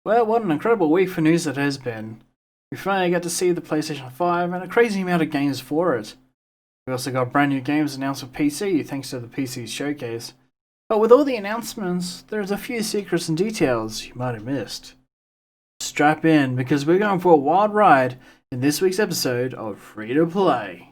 Well, what an incredible week for news it has been. We finally got to see the PlayStation 5 and a crazy amount of games for it. We also got brand new games announced for PC thanks to the PC showcase. But with all the announcements, there's a few secrets and details you might have missed. Strap in because we're going for a wild ride in this week's episode of Free to Play.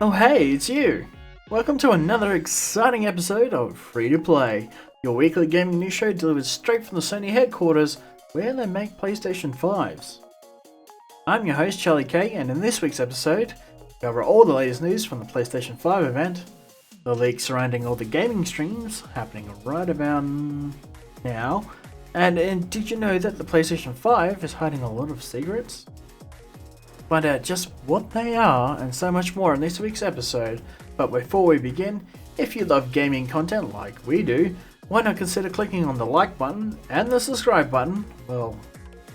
Oh hey, it's you! Welcome to another exciting episode of Free to Play, your weekly gaming news show delivered straight from the Sony Headquarters, where they make PlayStation 5s. I'm your host Charlie K, and in this week's episode, we cover all the latest news from the PlayStation 5 event, the leaks surrounding all the gaming streams happening right about now, and did you know that the PlayStation 5 is hiding a lot of secrets? Find out just what they are and so much more in this week's episode. But before we begin, if you love gaming content like we do, why not consider clicking on the like button and the subscribe button,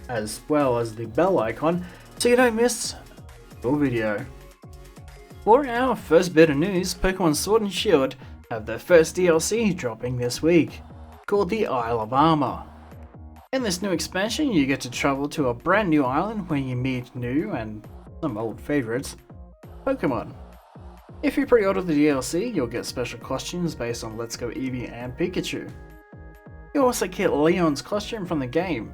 as well as the bell icon, so you don't miss your video. For our first bit of news, Pokemon Sword and Shield have their first DLC dropping this week, called the Isle of Armor. In this new expansion, you get to travel to a brand new island where you meet new and some old favourites, Pokemon. If you pre-order the DLC, you'll get special costumes based on Let's Go Eevee and Pikachu. You'll also get Leon's costume from the game.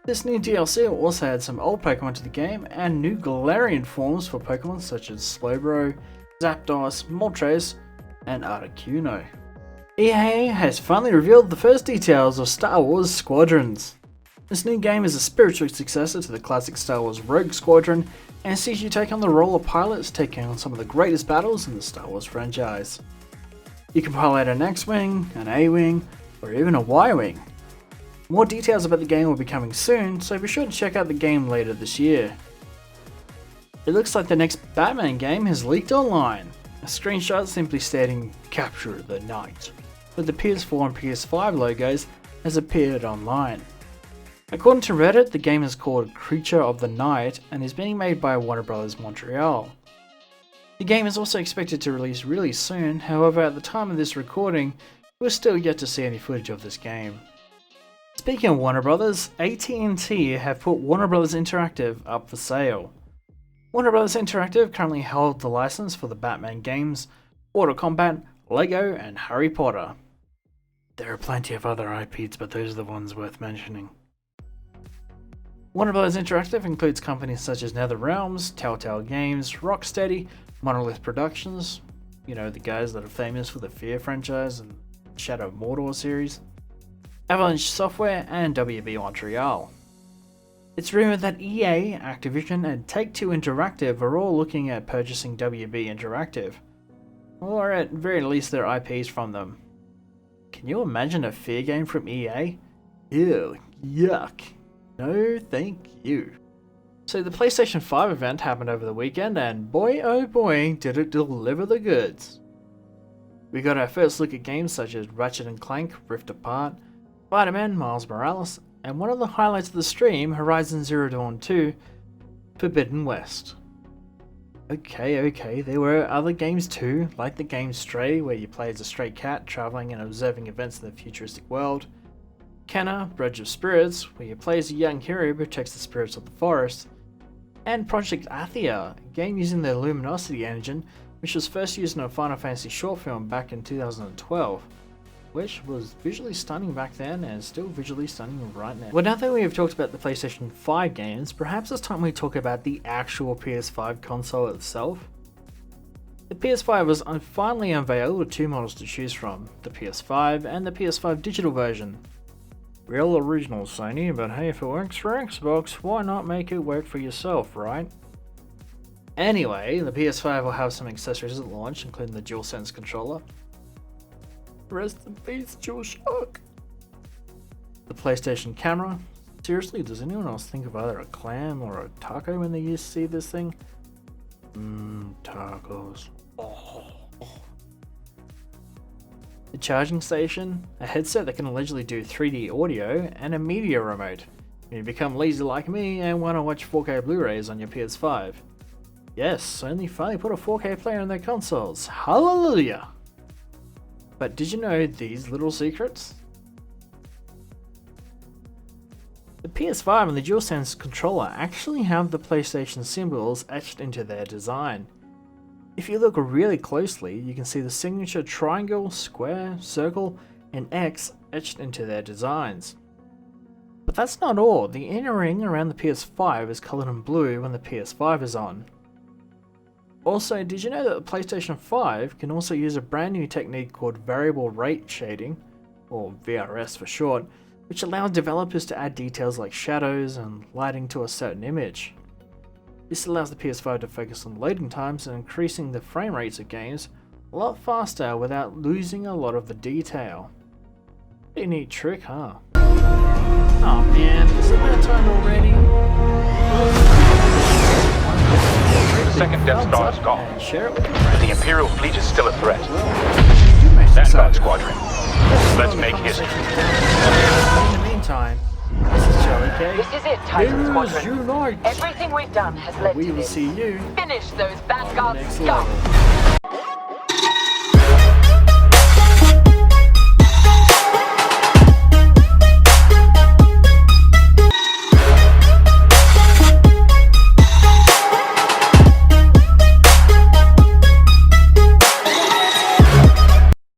This new DLC will also add some old Pokemon to the game and new Galarian forms for Pokemon such as Slowbro, Zapdos, Moltres, and Articuno. EA has finally revealed the first details of Star Wars Squadrons. This new game is a spiritual successor to the classic Star Wars Rogue Squadron and sees you take on the role of pilots taking on some of the greatest battles in the Star Wars franchise. You can pilot an X-Wing, an A-Wing, or even a Y-Wing. More details about the game will be coming soon, so be sure to check out the game later this year. It looks like the next Batman game has leaked online. A screenshot simply stating "Capture the Night" with the PS4 and PS5 logos has appeared online. According to Reddit, the game is called Creature of the Night and is being made by Warner Bros. Montreal. The game is also expected to release really soon, however at the time of this recording, we're still yet to see any footage of this game. Speaking of Warner Bros., AT&T have put Warner Bros. Interactive up for sale. Warner Bros. Interactive currently hold the license for the Batman games, Mortal Kombat, Lego, and Harry Potter. There are plenty of other IPs, but those are the ones worth mentioning. Warner Bros. Interactive includes companies such as NetherRealms, Telltale Games, Rocksteady, Monolith Productions, you know, the guys that are famous for the Fear franchise and Shadow of Mordor series, Avalanche Software, and WB Montreal. It's rumored that EA, Activision, and Take-Two Interactive are all looking at purchasing WB Interactive, or at very least their IPs from them. Can you imagine a Fear game from EA? Ew, yuck. No thank you. So the PlayStation 5 event happened over the weekend and boy oh boy did it deliver the goods. We got our first look at games such as Ratchet & Clank Rift Apart, Spider-Man Miles Morales, and one of the highlights of the stream, Horizon Zero Dawn 2, Forbidden West. Okay, there were other games too, like the game Stray, where you play as a stray cat travelling and observing events in the futuristic world, Kenna, Bridge of Spirits, where you play as a young hero who protects the spirits of the forest, and Project Athia, a game using the Luminosity engine, which was first used in a Final Fantasy short film back in 2012. Which was visually stunning back then and is still visually stunning right now. Well, now that we have talked about the PlayStation 5 games, perhaps it's time we talk about the actual PS5 console itself. The PS5 was finally unveiled with two models to choose from, the PS5 and the PS5 digital version. Real original, Sony, but hey, if it works for Xbox, why not make it work for yourself, right? Anyway, the PS5 will have some accessories at launch, including the DualSense controller. Rest in peace, DualShock. The PlayStation camera. Seriously, does anyone else think of either a clam or a taco when they see this thing? Tacos. Oh. The charging station, a headset that can allegedly do 3D audio, and a media remote. You become lazy like me and want to watch 4K Blu-rays on your PS5. Yes, Sony finally put a 4K player on their consoles. Hallelujah! But did you know these little secrets? The PS5 and the DualSense controller actually have the PlayStation symbols etched into their design. If you look really closely, you can see the signature triangle, square, circle, and X etched into their designs. But that's not all. The inner ring around the PS5 is coloured in blue when the PS5 is on. Also, did you know that the PlayStation 5 can also use a brand new technique called variable rate shading, or VRS for short, which allows developers to add details like shadows and lighting to a certain image. This allows the PS5 to focus on loading times and increasing the frame rates of games a lot faster without losing a lot of the detail. Pretty neat trick, huh? Oh man, is it that time already? The second Death Star is gone. And share it with your friends. The Imperial fleet is still a threat. That's That Squadron. Let's make history. In the meantime, this is Charlie K. This is it, Titan Heroes Squadron. Unite! Everything we've done has led We to will this. see you Finish those bad on the guards next scum. level.